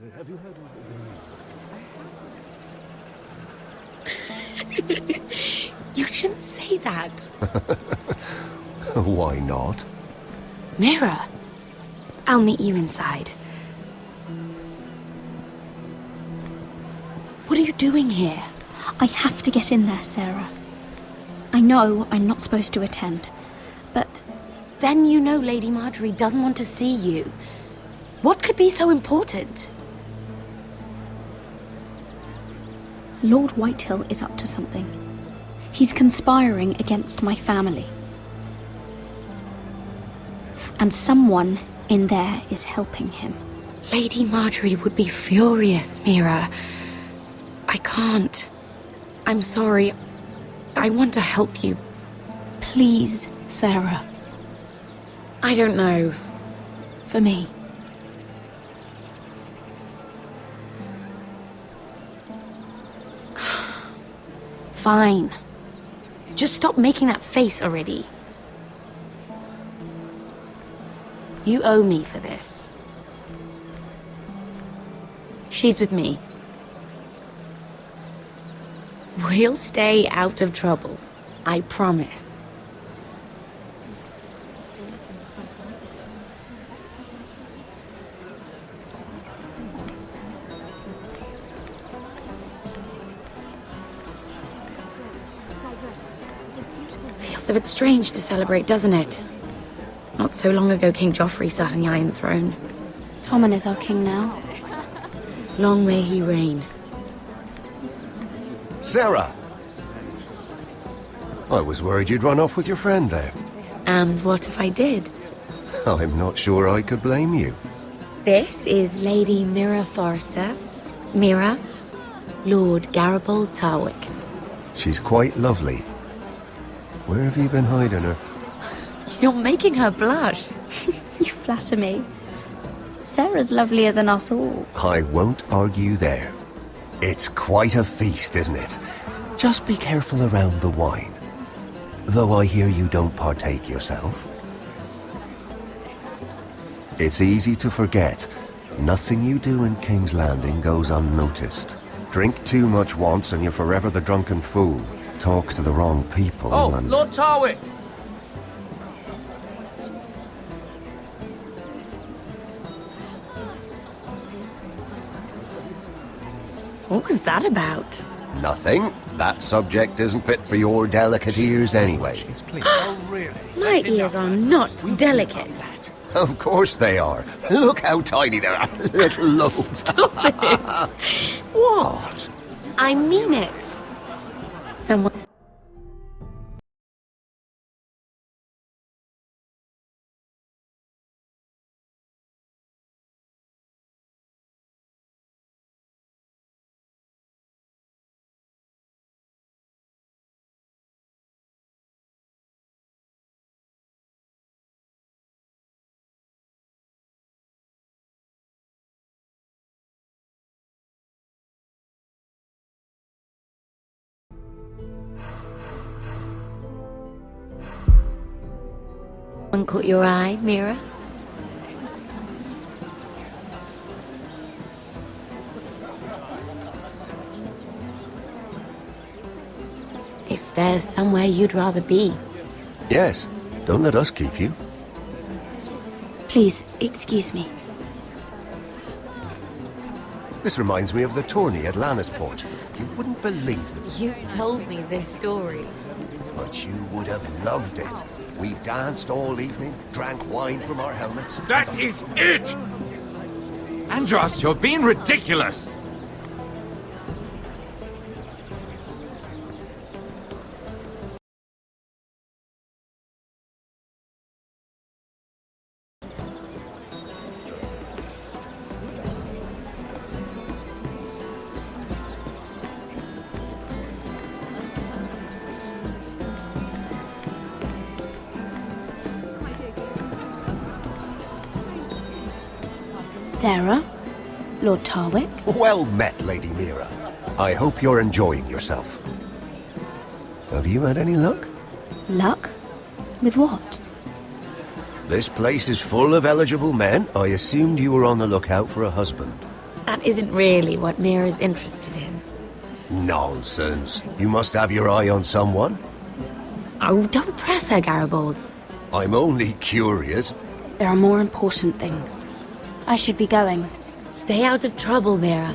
Have you heard of You shouldn't say that. Why not? Mira, I'll meet you inside. What are you doing here? I have to get in there, Sarah. I know I'm not supposed to attend, but Then you know Lady Marjorie doesn't want to see you. What could be so important? Lord Whitehill is up to something. He's conspiring against my family. And someone in there is helping him. Lady Marjorie would be furious, Mira. I can't. I'm sorry. I want to help you. Please, Sarah. I don't know. For me. Fine. Just stop making that face already. You owe me for this. She's with me. We'll stay out of trouble. I promise. Feels a bit strange to celebrate, doesn't it? Not so long ago, King Joffrey sat on the Iron Throne. Tommen is our king now. Long may he reign. Sarah! I was worried you'd run off with your friend there. And what if I did? I'm not sure I could blame you. This is Lady Mira Forrester. Mira, Lord Garibald Tarwick. She's quite lovely. Where have you been hiding her? You're making her blush. You flatter me. Sarah's lovelier than us all. I won't argue there. It's quite a feast, isn't it? Just be careful around the wine. Though I hear you don't partake yourself. It's easy to forget. Nothing you do in King's Landing goes unnoticed. Drink too much once and you're forever the drunken fool. Talk to the wrong people and... Lord Tarwick! What was that about? Nothing. That subject isn't fit for your delicate ears anyway. My ears are not delicate. Of course they are. Look how tiny they are. Little lobes. Stop it. What? I mean it. Someone... One caught your eye, Mira? If there's somewhere you'd rather be. Yes. Don't let us keep you. Please, excuse me. This reminds me of the tourney at Lannisport. You wouldn't believe it, You've told me this story. but you would have loved it. We danced all evening, drank wine from our helmets. That is it! Andros, you're being ridiculous! Sarah? Lord Tarwick? Well met, Lady Mira. I hope you're enjoying yourself. Have you had any luck? Luck? With what? This place is full of eligible men. I assumed you were on the lookout for a husband. That isn't really what Mira's interested in. Nonsense. You must have your eye on someone. Oh, don't press her, Garibaldi. I'm only curious. There are more important things. I should be going. Stay out of trouble, Mira.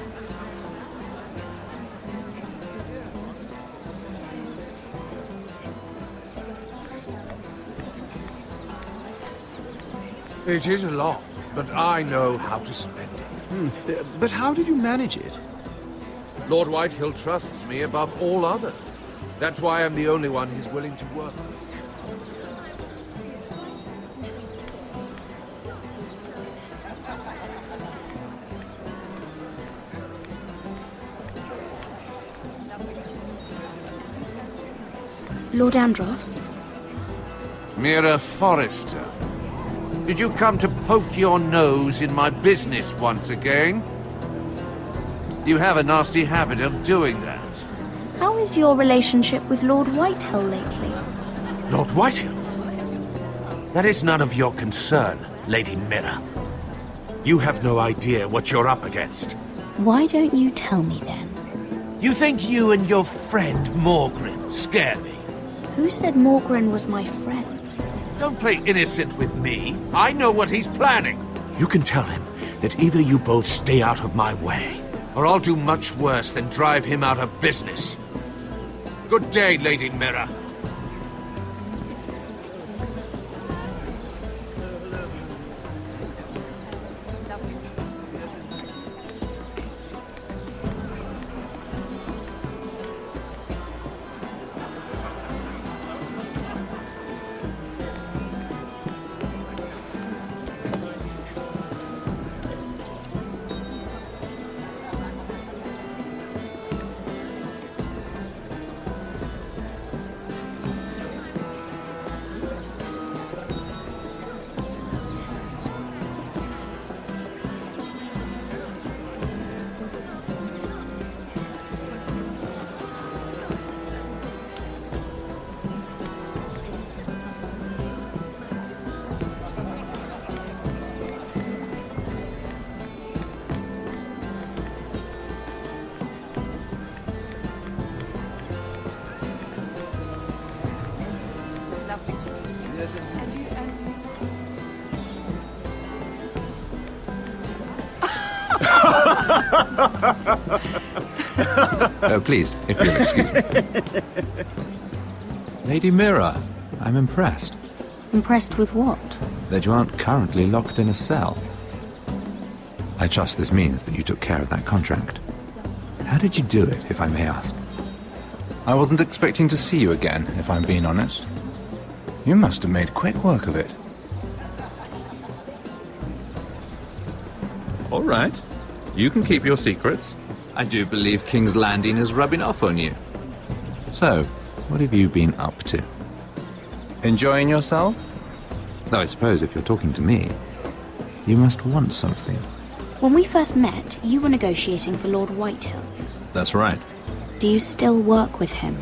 It is a lot, but I know how to spend it. But how did you manage it? Lord Whitehill trusts me above all others. That's why I'm the only one he's willing to work with. Lord Andros? Mira Forrester, did you come to poke your nose in my business once again? You have a nasty habit of doing that. How is your relationship with Lord Whitehill lately? Lord Whitehill? That is none of your concern, Lady Mira. You have no idea what you're up against. Why don't you tell me then? You think you and your friend Morgrin scare me? Who said Morgrin was my friend? Don't play innocent with me. I know what he's planning. You can tell him that either you both stay out of my way, or I'll do much worse than drive him out of business. Good day, Lady Mira. Oh, please, if you'll excuse me. Lady Mira, I'm impressed Impressed with what? that you aren't currently locked in a cell. I trust this means that you took care of that contract. How did you do it, if I may ask? I wasn't expecting to see you again, if I'm being honest. You must have made quick work of it. All right. You can keep your secrets. I do believe King's Landing is rubbing off on you. So, what have you been up to? Enjoying yourself? Though I suppose if you're talking to me, you must want something. When we first met, you were negotiating for Lord Whitehill. That's right. Do you still work with him?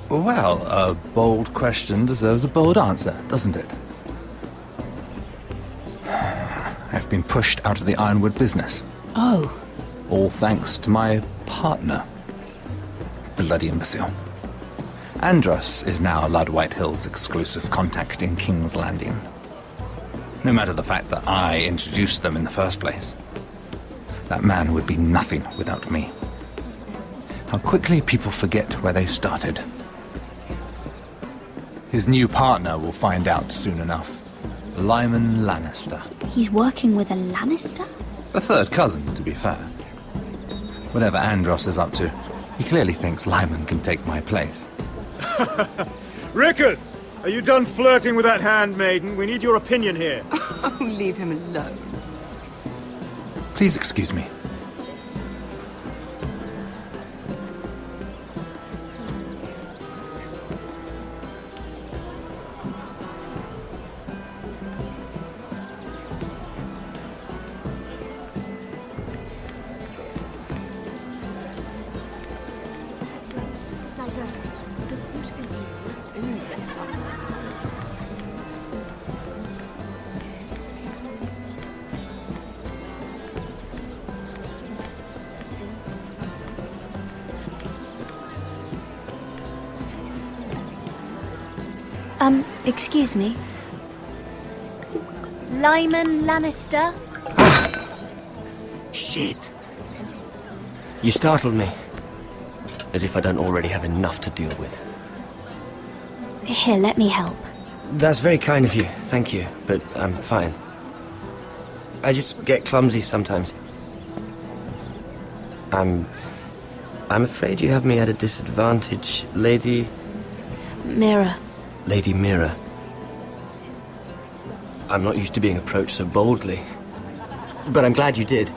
Well, a bold question deserves a bold answer, doesn't it? I've been pushed out of the ironwood business. Oh. All thanks to my partner. Bloody imbecile. Andros is now Lord Whitehill's exclusive contact in King's Landing. No matter the fact that I introduced them in the first place. That man would be nothing without me. How quickly people forget where they started. His new partner will find out soon enough. Lyman Lannister. He's working with a Lannister? A third cousin, to be fair. Whatever Andros is up to, he clearly thinks Lyman can take my place. Rickard! Are you done flirting with that handmaiden? We need your opinion here. Oh, leave him alone. Please excuse me. Isn't it? Excuse me. Lyman Lannister? Shit! You startled me. As if I don't already have enough to deal with. Here, let me help. That's very kind of you, thank you, but I'm fine. I just get clumsy sometimes. I'm afraid you have me at a disadvantage, Lady... Mira. Lady Mira. I'm not used to being approached so boldly, but I'm glad you did.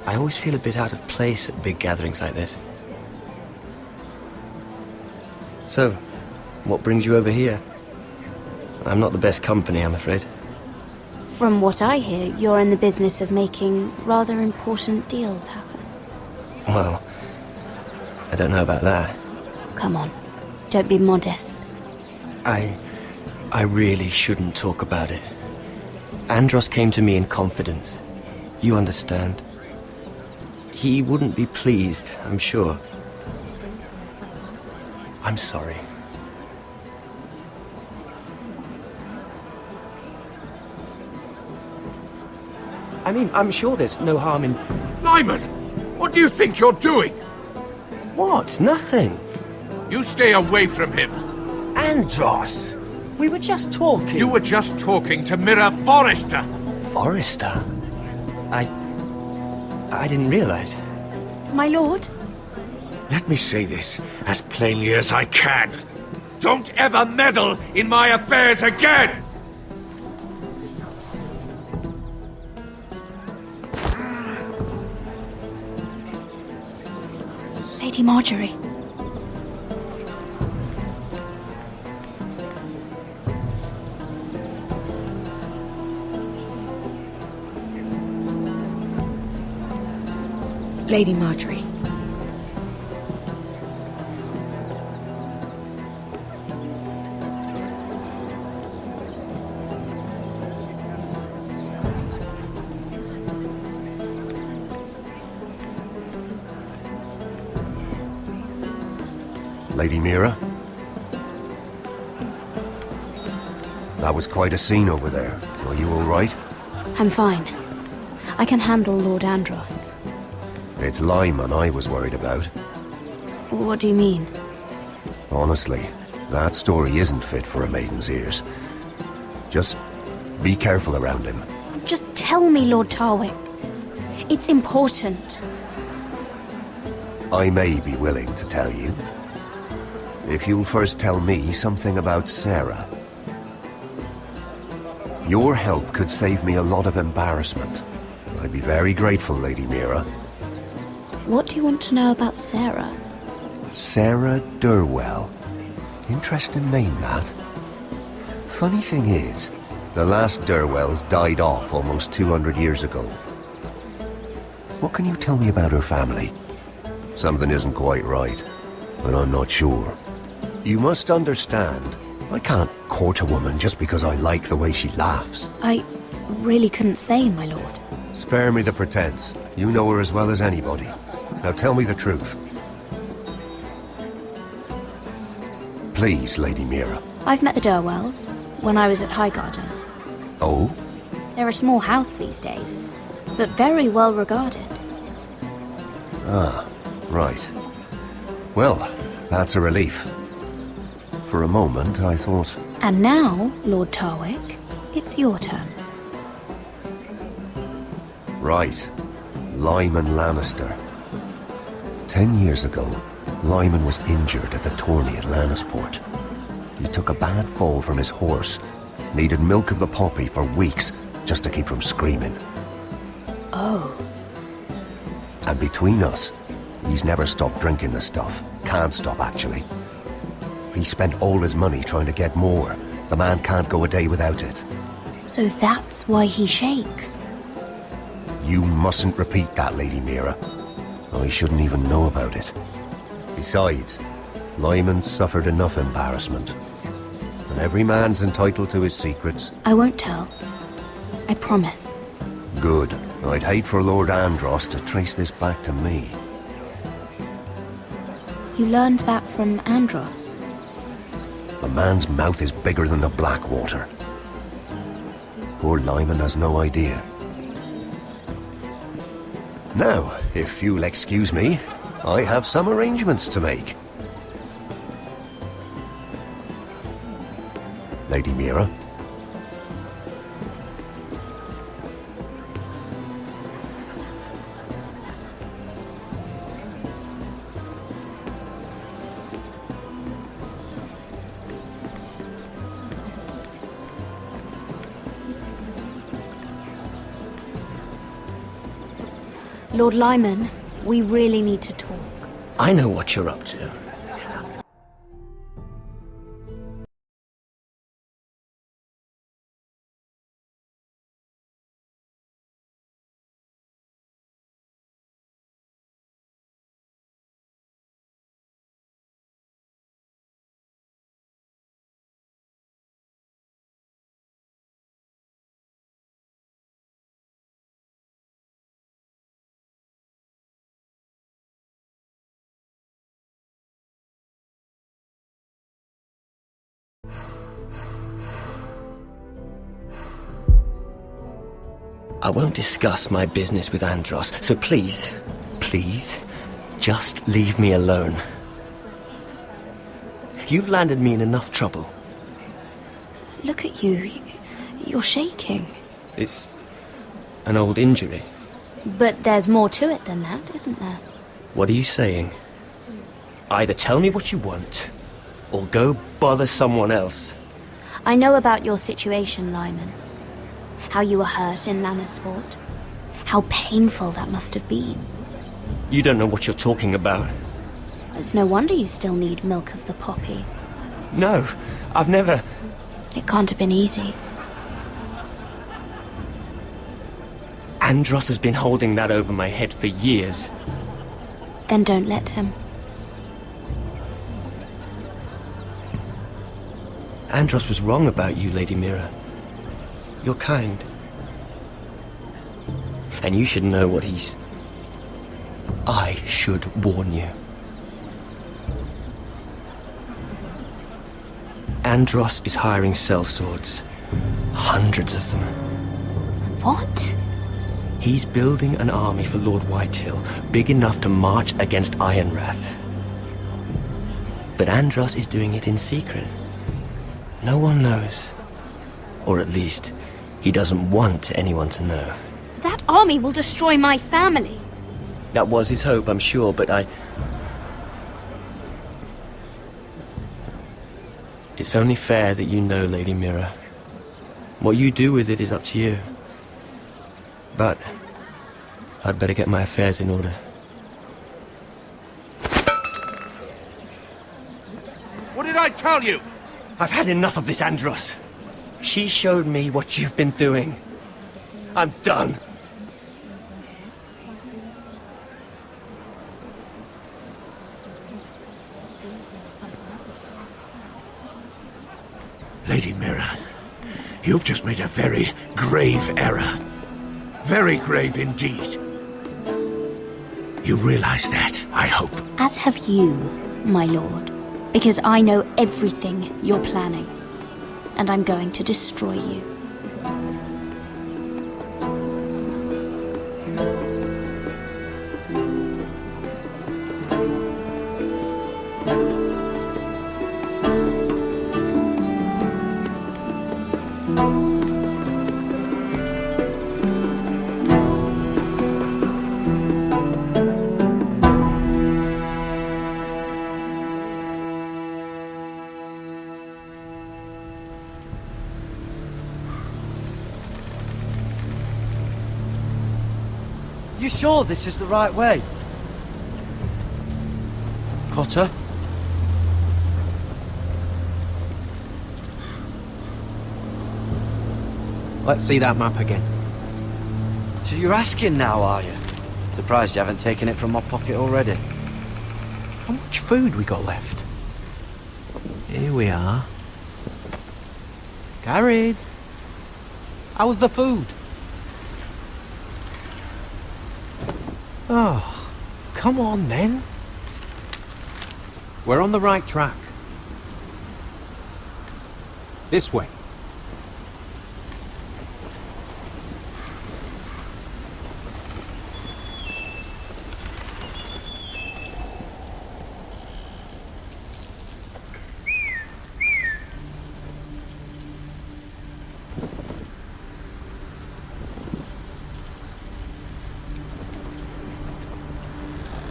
I always feel a bit out of place at big gatherings like this. So, what brings you over here? I'm not the best company, I'm afraid. From what I hear, you're in the business of making rather important deals happen. Well, I don't know about that. Come on, don't be modest. I really shouldn't talk about it. Andros came to me in confidence. You understand? He wouldn't be pleased, I'm sure. I'm sorry. I mean, I'm sure there's no harm in... Lyman! What do you think you're doing? What? Nothing. You stay away from him. Andros! We were just talking. You were just talking to Mira Forrester. Forrester? I didn't realize. My lord? Let me say this as plainly as I can. Don't ever meddle in my affairs again! Lady Marjorie. Lady Marjorie. Lady Mira? That was quite a scene over there. Are you all right? I'm fine. I can handle Lord Andros. It's Lyman I was worried about. What do you mean? Honestly, that story isn't fit for a maiden's ears. Just be careful around him. Just tell me, Lord Tarwick. It's important. I may be willing to tell you. If you'll first tell me something about Sarah. Your help could save me a lot of embarrassment. I'd be very grateful, Lady Mira. What do you want to know about Sarah? Sarah Durwell. Interesting name, that. Funny thing is, the last Durwells died off almost 200 years ago. What can you tell me about her family? Something isn't quite right, but I'm not sure. You must understand, I can't court a woman just because I like the way she laughs. I really couldn't say, my lord. Spare me the pretense. You know her as well as anybody. Now tell me the truth. Please, Lady Mira. I've met the Durwells when I was at Highgarden. Oh? They're a small house these days, but very well regarded. Ah, right. Well, that's a relief. For a moment, I thought... And now, Lord Tarwick, it's your turn. Right. Lyman Lannister. 10 years ago, Lyman was injured at the tourney at Lannisport. He took a bad fall from his horse, needed milk of the poppy for weeks just to keep from screaming. Oh. And between us, he's never stopped drinking the stuff. Can't stop, actually. He spent all his money trying to get more. The man can't go a day without it. So that's why he shakes. You mustn't repeat that, Lady Mira. I shouldn't even know about it. Besides, Lyman suffered enough embarrassment. And every man's entitled to his secrets. I won't tell. I promise. Good. I'd hate for Lord Andros to trace this back to me. You learned that from Andros? The man's mouth is bigger than the Blackwater. Poor Lyman has no idea. Now, if you'll excuse me, I have some arrangements to make. Lady Mira. Lord Lyman, we really need to talk. I know what you're up to. I won't discuss my business with Andros, so please, just leave me alone. You've landed me in enough trouble. Look at you. You're shaking. It's an old injury. But there's more to it than that, isn't there? What are you saying? Either tell me what you want, or go bother someone else. I know about your situation, Lyman. How you were hurt in Lannisport. How painful that must have been. You don't know what you're talking about. It's no wonder you still need milk of the poppy. No, I've never... It can't have been easy. Andros has been holding that over my head for years. Then don't let him. Andros was wrong about you, Lady Mira. You're kind. And you should know what he's... I should warn you. Andros is hiring sellswords. Hundreds of them. What? He's building an army for Lord Whitehill, big enough to march against Ironrath. But Andros is doing it in secret. No one knows. Or at least, he doesn't want anyone to know. That army will destroy my family. That was his hope, I'm sure, but It's only fair that you know, Lady Mira. What you do with it is up to you. But I'd better get my affairs in order. What did I tell you? I've had enough of this, Andros. She showed me what you've been doing. I'm done. Lady Mira, you've just made a very grave error. Very grave indeed. You realize that, I hope. As have you, my lord. Because I know everything you're planning. And I'm going to destroy you. You sure this is the right way? Potter? Let's see that map again. So you're asking now, are you? Surprised you haven't taken it from my pocket already. How much food we got left? Here we are. Carried. How's the food? Oh, come on then. We're on the right track. This way.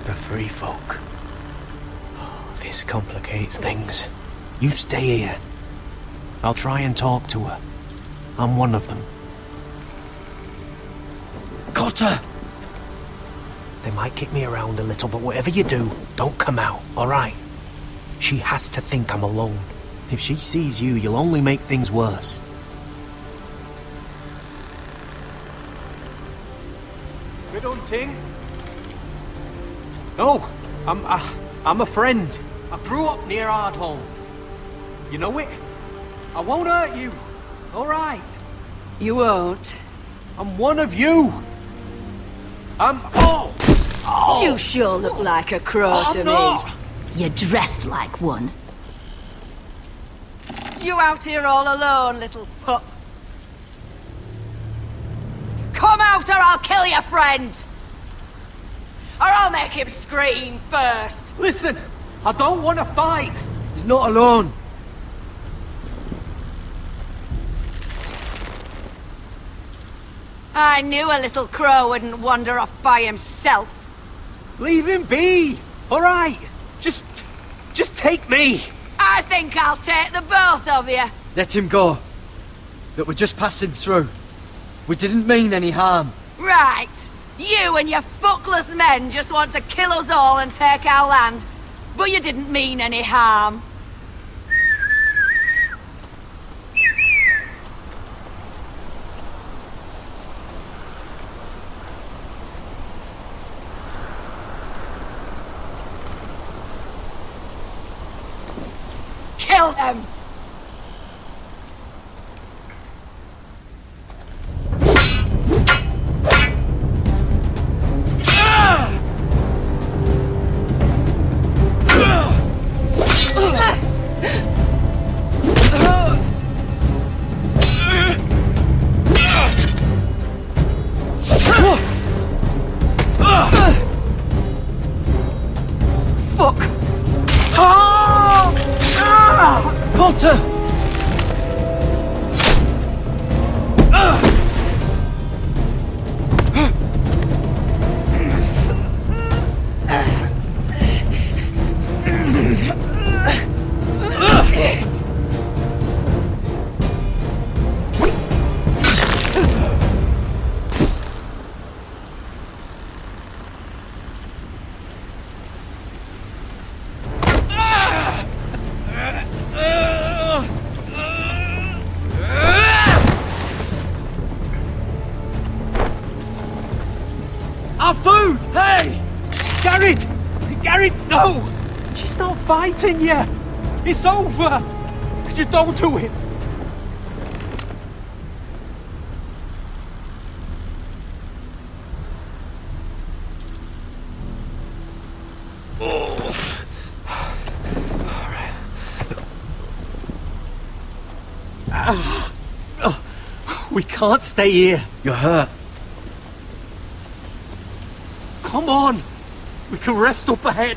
The free folk. This complicates things. You stay here. I'll try and talk to her. I'm one of them. Got her! They might kick me around a little, but whatever you do, don't come out, alright? She has to think I'm alone. If she sees you, you'll only make things worse. Good hunting. No, I'm a friend. I grew up near Ardholm. You know it? I won't hurt you. All right. You won't. I'm one of you. Oh! You sure look like a crow to not. me. You're dressed like one. You out here all alone, little pup. Come out or I'll kill your friend! Or I'll make him scream first! Listen, I don't want to fight. He's not alone. I knew a little crow wouldn't wander off by himself. Leave him be. All right. Just take me. I think I'll take the both of you. Let him go. That we're just passing through. We didn't mean any harm. Right. You and your fuckless men just want to kill us all and take our land. But you didn't mean any harm. Kill him! Fuck! Potter! Our food! Hey! Garrett! Garrett, no! She's not fighting yet! It's over! Just don't do it! We can't stay here. You're hurt. Come on! We can rest up ahead.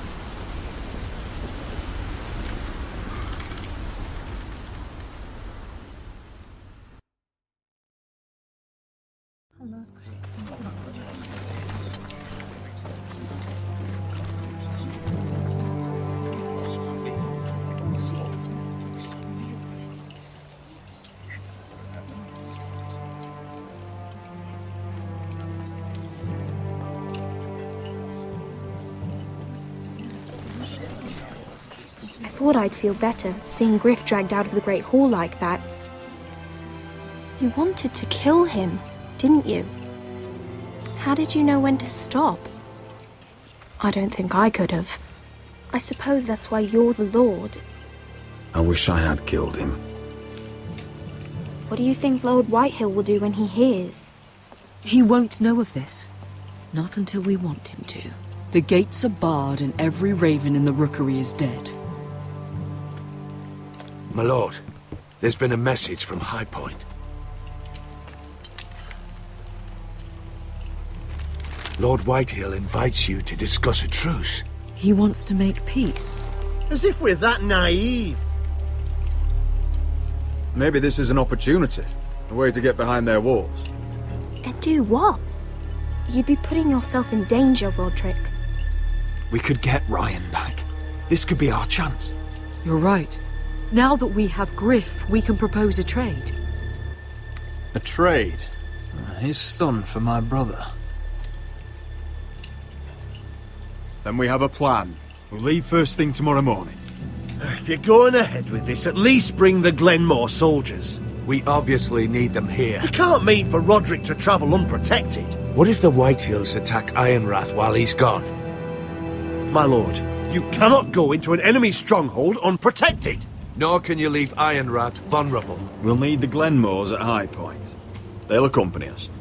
I thought I'd feel better, seeing Griff dragged out of the Great Hall like that. You wanted to kill him, didn't you? How did you know when to stop? I don't think I could have. I suppose that's why you're the Lord. I wish I had killed him. What do you think Lord Whitehill will do when he hears? He won't know of this. Not until we want him to. The gates are barred and every raven in the rookery is dead. My lord, There's been a message from High Point. Lord Whitehill invites you to discuss a truce. He wants to make peace. As if we're that naive. Maybe this is an opportunity. A way to get behind their walls. And do what? You'd be putting yourself in danger, Roderick. We could get Ryan back. This could be our chance. You're right. Now that we have Griff, we can propose a trade. A trade? His son for my brother. Then we have a plan. We'll leave first thing tomorrow morning. If you're going ahead with this, at least bring the Glenmore soldiers. We obviously need them here. We can't mean for Roderick to travel unprotected. What if the Whitehills attack Ironrath while he's gone? My lord, you cannot go into an enemy stronghold unprotected. Nor can you leave Ironrath vulnerable. We'll need the Glenmores at High Point. They'll accompany us.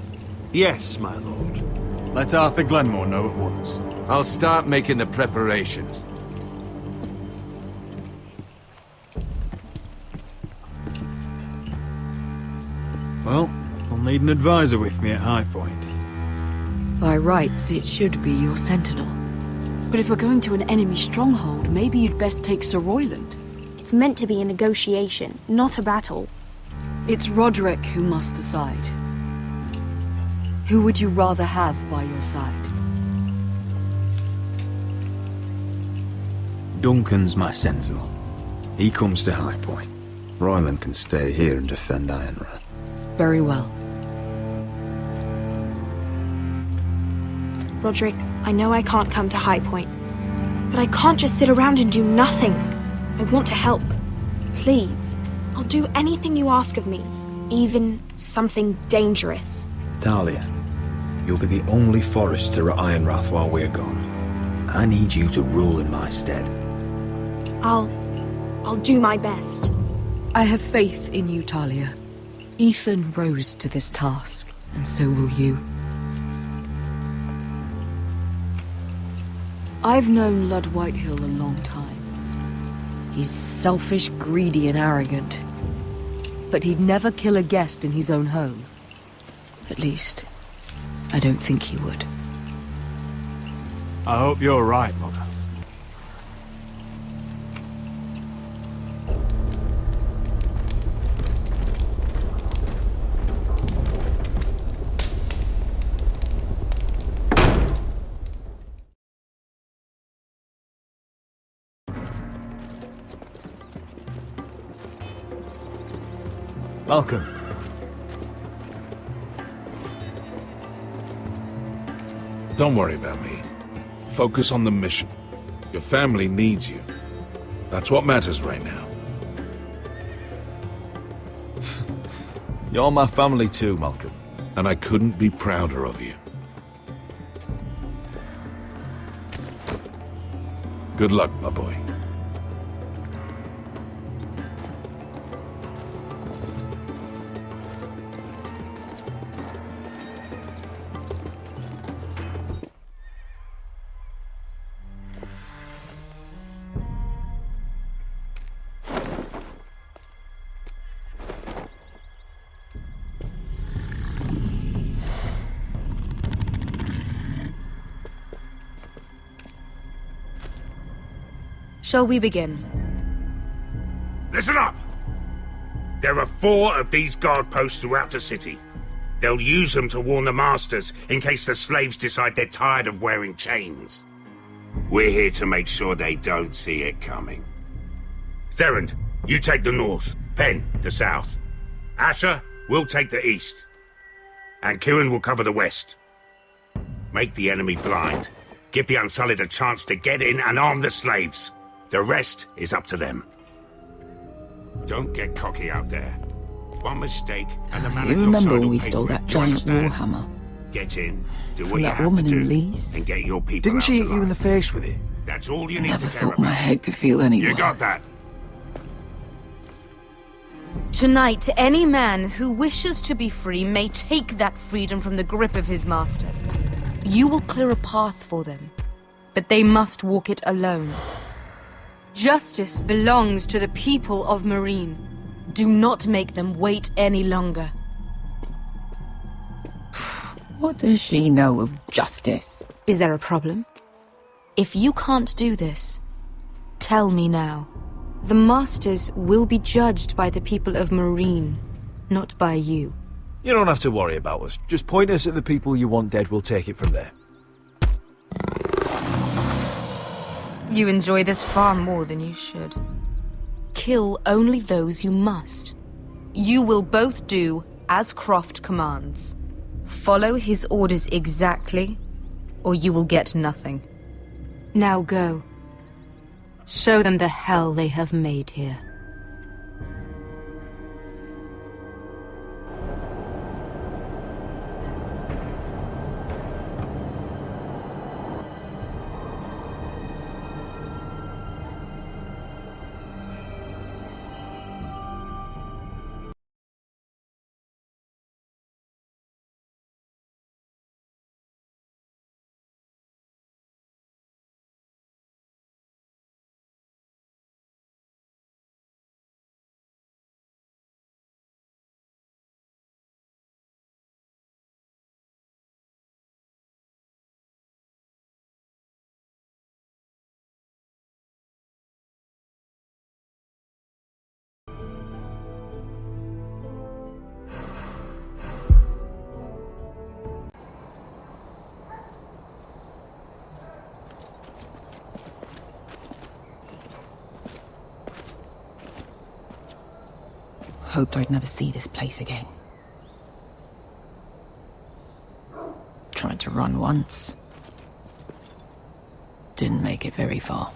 Yes, my lord. Let Arthur Glenmore know at once. I'll start making the preparations. Well, I'll need an advisor with me at High Point. By rights, it should be your sentinel. But if we're going to an enemy stronghold, maybe you'd best take Sir Royland. It's meant to be a negotiation, not a battle. It's Roderick who must decide. Who would you rather have by your side? Duncan's my sentinel. He comes to High Point. Royland can stay here and defend Ironrath. Very well. Roderick, I know I can't come to High Point, but I can't just sit around and do nothing. I want to help. Please. I'll do anything you ask of me, even something dangerous. Talia, you'll be the only forester at Ironrath while we're gone. I need you to rule in my stead. I'll do my best. I have faith in you, Talia. Ethan rose to this task, and so will you. I've known Lud Whitehill a long time. He's selfish, greedy, and arrogant. But he'd never kill a guest in his own home. At least, I don't think he would. I hope you're right, Mother. Welcome. Don't worry about me. Focus on the mission. Your family needs you. That's what matters right now. You're my family too, Malcolm. And I couldn't be prouder of you. Good luck, my boy. Shall we begin? Listen up! There are 4 of these guard posts throughout the city. They'll use them to warn the masters in case the slaves decide they're tired of wearing chains. We're here to make sure they don't see it coming. Therend, you take the north. Penn, the south. Asher, we'll take the east. And Kieran will cover the west. Make the enemy blind. Give the Unsullied a chance to get in and arm the slaves. The rest is up to them. Don't get cocky out there. One mistake, and the man You at your remember side when will we pay stole for it. that Do you giant understand? warhammer? Get in, do From what you that have woman to in do, Lease? and get your people Didn't out she hit alive. you in the face with it? That's all you I need never to care thought my about. head could feel any You worse. got that? Tonight, any man who wishes to be free may take that freedom from the grip of his master. You will clear a path for them, but they must walk it alone. Justice belongs to the people of Marine. Do not make them wait any longer. What does she know of justice? Is there a problem? If you can't do this, tell me now. The Masters will be judged by the people of Marine, not by you. You don't have to worry about us. Just point us at the people you want dead, we'll take it from there. You enjoy this far more than you should. Kill only those you must. You will both do as Croft commands. Follow his orders exactly, or you will get nothing. Now go. Show them the hell they have made here. Hoped I'd never see this place again. Tried to run once. Didn't make it very far.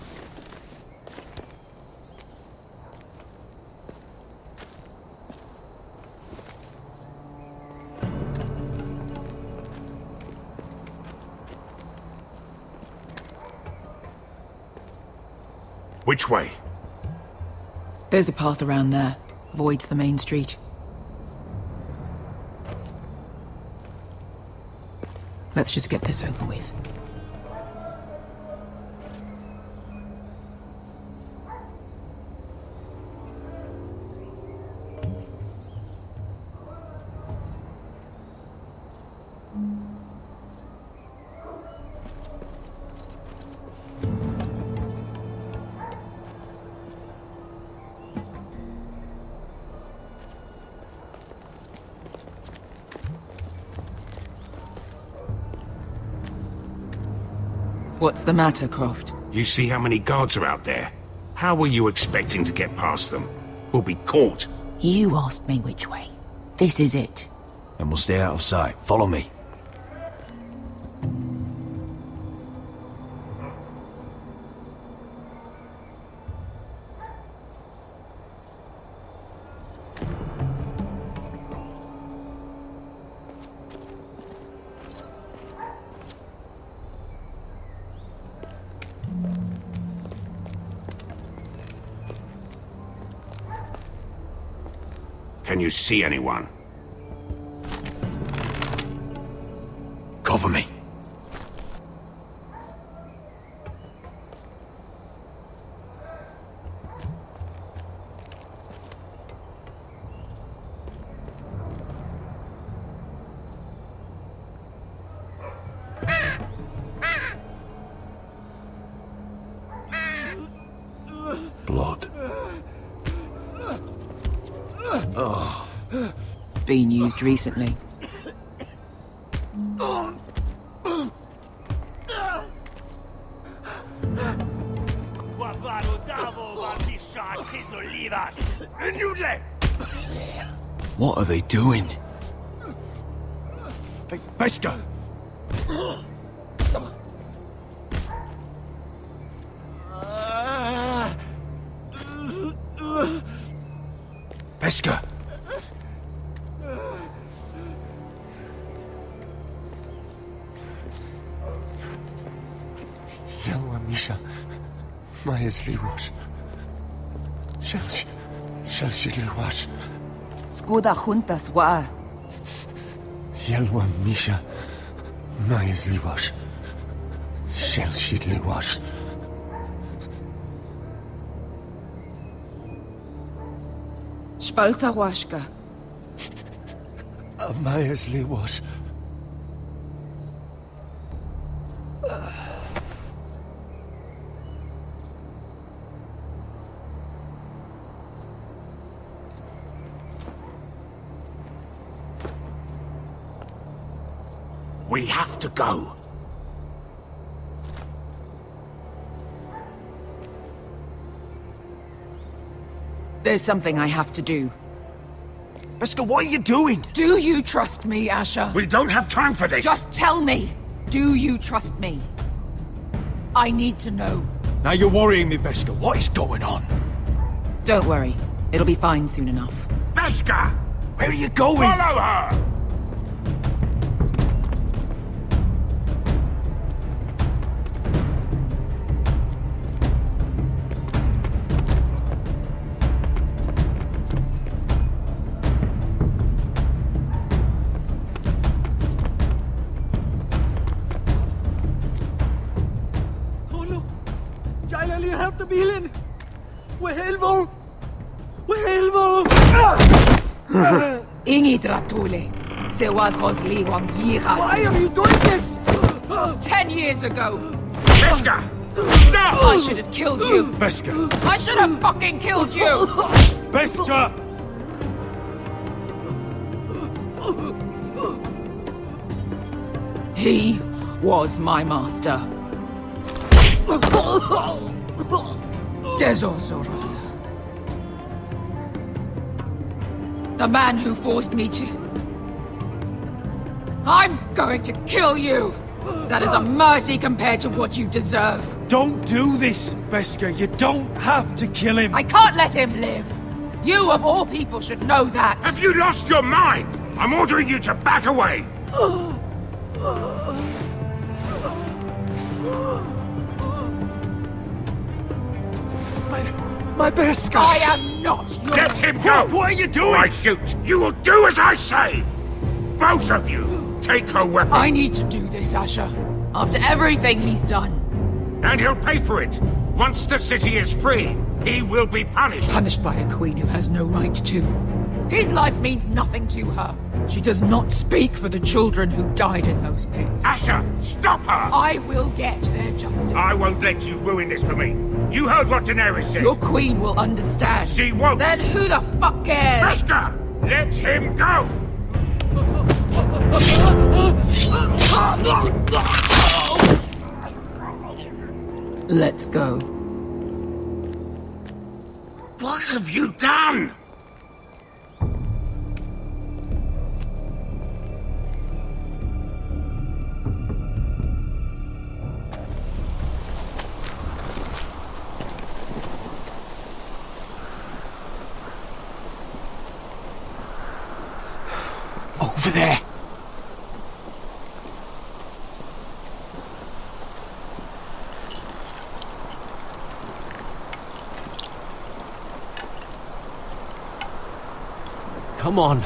Which way? There's a path around there. Avoids the main street. Let's just get this over with. What's the matter, Croft? You see how many guards are out there? How were you expecting to get past them? We'll be caught. You asked me which way. This is it. And we'll stay out of sight. Follow me. Can you see anyone? Cover me. Blood. Oh. Been used recently. What are they doing? Pesca! Pesca! Yelwa Misha, Majesli wash. Shall she wash? Skuda juntas wa. Yelwa Misha, Majesli wash. Shall she wash? Balsawashka. Amaya's was. We have to go. There's something I have to do. Beskha, what are you doing? Do you trust me, Asher? We don't have time for this. Just tell me. Do you trust me? I need to know. Now you're worrying me, Beskha. What is going on? Don't worry. It'll be fine soon enough. Beskha! Where are you going? Follow her! Bilen! Wehelvo! Wehelvo! Ingi Dratule. Se was Rosli Wang Yiras. Why are you doing this? 10 years ago. Beskha! Stop! I should have killed you. Beskha! I should have fucking killed you! Beskha! He was my master. Dezozoraza. The man who forced me to... I'm going to kill you! That is a mercy compared to what you deserve. Don't do this, Beskha. You don't have to kill him. I can't let him live. You, of all people, should know that. Have you lost your mind? I'm ordering you to back away. My Beskha! I am not yours! Let him go! What are you doing? Or I shoot! You will do as I say! Both of you, take her weapon. I need to do this, Asher. After everything he's done. And he'll pay for it. Once the city is free, he will be punished. Punished by a queen who has no right to. His life means nothing to her. She does not speak for the children who died in those pits. Asher, stop her! I will get their justice. I won't let you ruin this for me. You heard what Daenerys said. Your queen will understand. She won't. Then who the fuck cares? Beskha, let him go! Let's go. What have you done? Over there. Come on.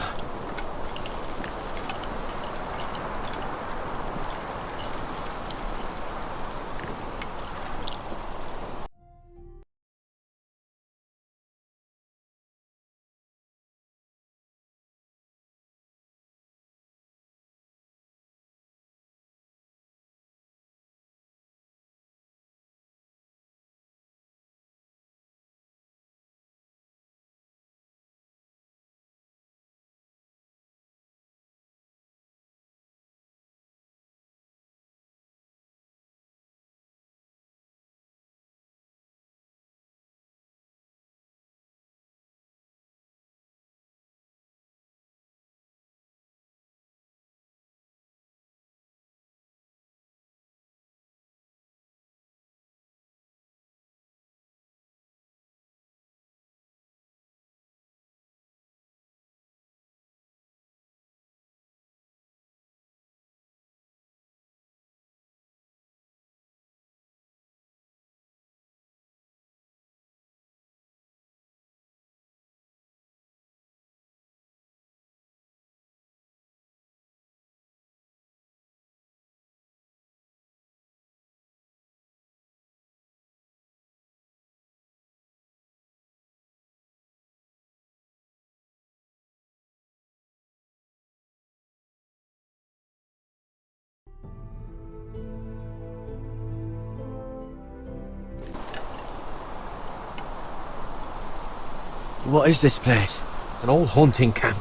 What is this place? An old hunting camp.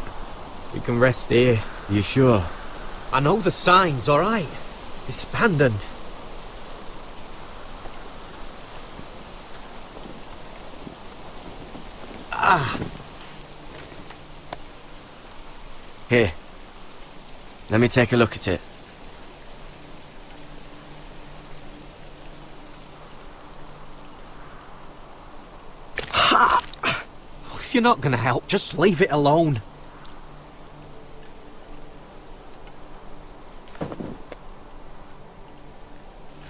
We can rest here. You sure? I know the signs, alright? It's abandoned. Ah! Here. Let me take a look at it. Ha! If you're not gonna help, just leave it alone.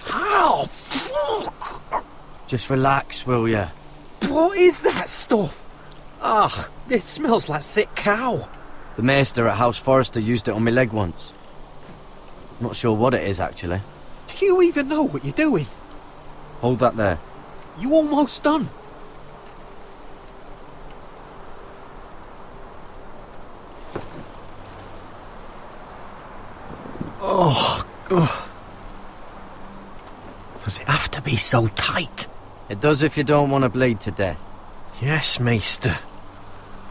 Ow! Fuck! Just relax, will ya? What is that stuff? Ugh, it smells like sick cow. The maester at House Forrester used it on my leg once. Not sure what it is, actually. Do you even know what you're doing? Hold that there. You almost done. Oh, ugh. Does it have to be so tight? It does if you don't want to bleed to death. Yes, Maester.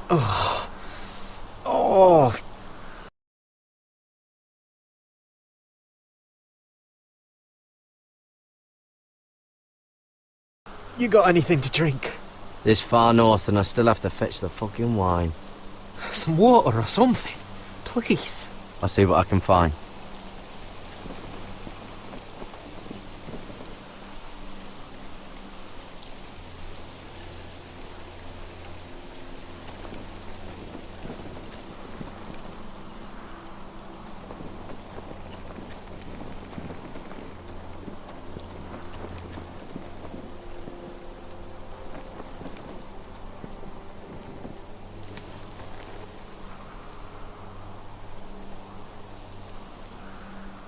Oh. Oh. You got anything to drink? This far north and I still have to fetch the fucking wine. Some water or something, please. I'll see what I can find.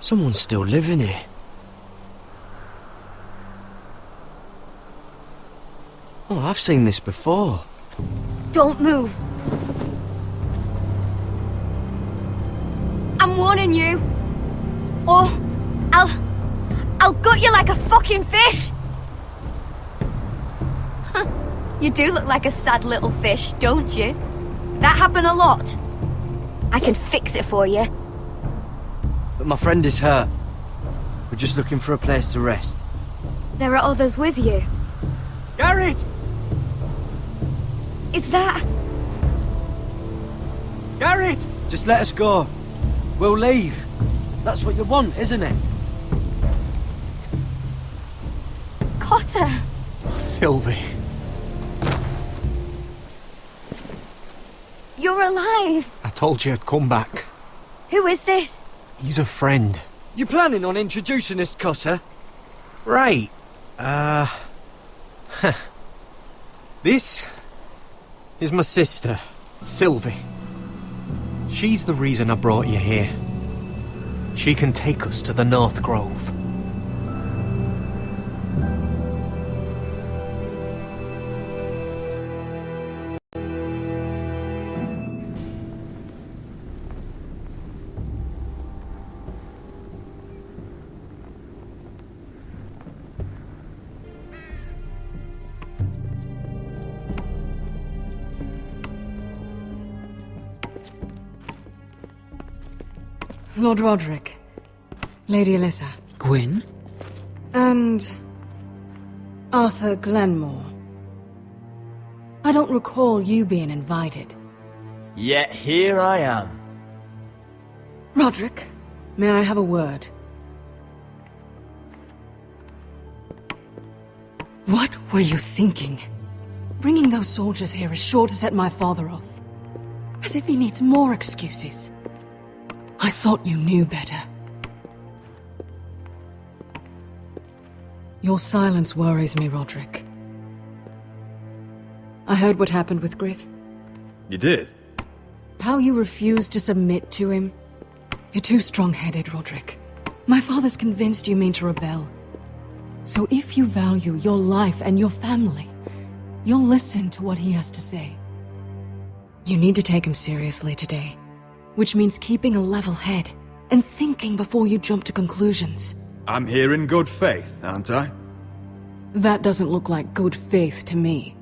Someone's still living here. Oh, I've seen this before. Don't move. I'm warning you. Or I'll gut you like a fucking fish. You do look like a sad little fish, don't you? That happen a lot. I can fix it for you. But my friend is hurt. We're just looking for a place to rest. There are others with you. Garrett! Is that... Garrett! Just let us go. We'll leave. That's what you want, isn't it? Cotter! Sylvie. You're alive! I told you I'd come back. Who is this? He's a friend. You planning on introducing this Cotter? Right. This is my sister, Sylvie. She's the reason I brought you here. She can take us to the North Grove. Lord Roderick, Lady Alyssa. Gwyn? And... Arthur Glenmore. I don't recall you being invited. Yet here I am. Roderick, may I have a word? What were you thinking? Bringing those soldiers here is sure to set my father off. As if he needs more excuses. I thought you knew better. Your silence worries me, Roderick. I heard what happened with Griff. You did? How you refused to submit to him. You're too strong-headed, Roderick. My father's convinced you mean to rebel. So if you value your life and your family, you'll listen to what he has to say. You need to take him seriously today. Which means keeping a level head and thinking before you jump to conclusions. I'm here in good faith, aren't I? That doesn't look like good faith to me.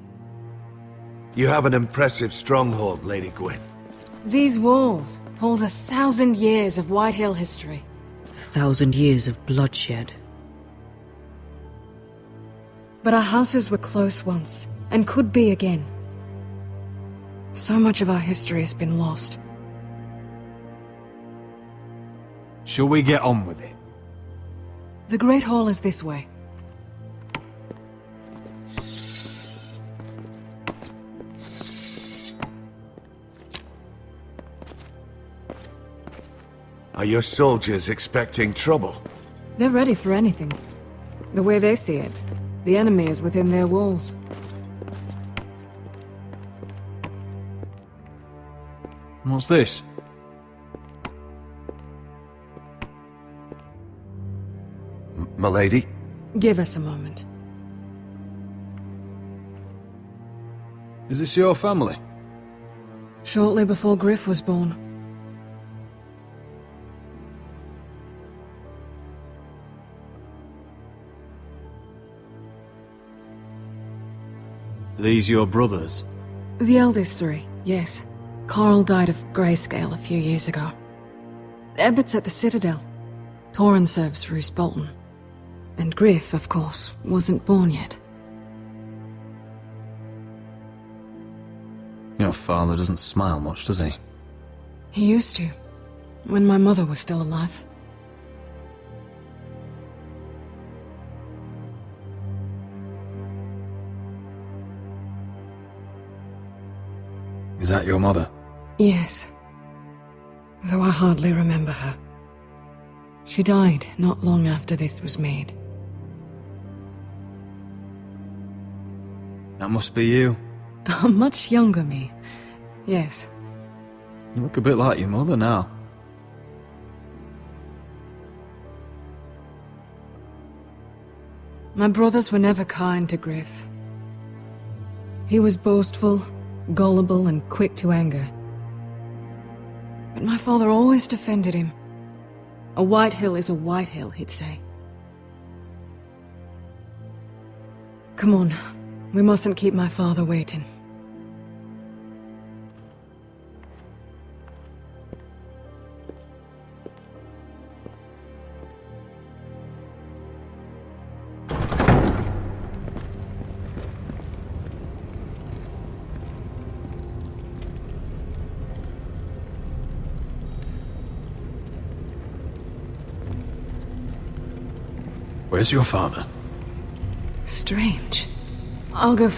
You have an impressive stronghold, Lady Gwyn. These walls hold 1,000 years of White Hill history. 1,000 years of bloodshed. But our houses were close once, and could be again. So much of our history has been lost. Shall we get on with it? The Great Hall is this way. Are your soldiers expecting trouble? They're ready for anything. The way they see it, the enemy is within their walls. What's this? Milady? Give us a moment. Is this your family? Shortly before Griff was born. These your brothers? The eldest three, yes. Carl died of grayscale a few years ago. Ebbett's at the Citadel. Torrin serves Roose Bolton. And Griff, of course, wasn't born yet. Your father doesn't smile much, does he? He used to, when my mother was still alive. Is that your mother? Yes. Though I hardly remember her. She died not long after this was made. That must be you. A much younger me. Yes. You look a bit like your mother now. My brothers were never kind to Griff. He was boastful, gullible, and quick to anger. But my father always defended him. A White Hill is a White Hill, he'd say. Come on, we mustn't keep my father waiting. Where's your father? Strange. I'll go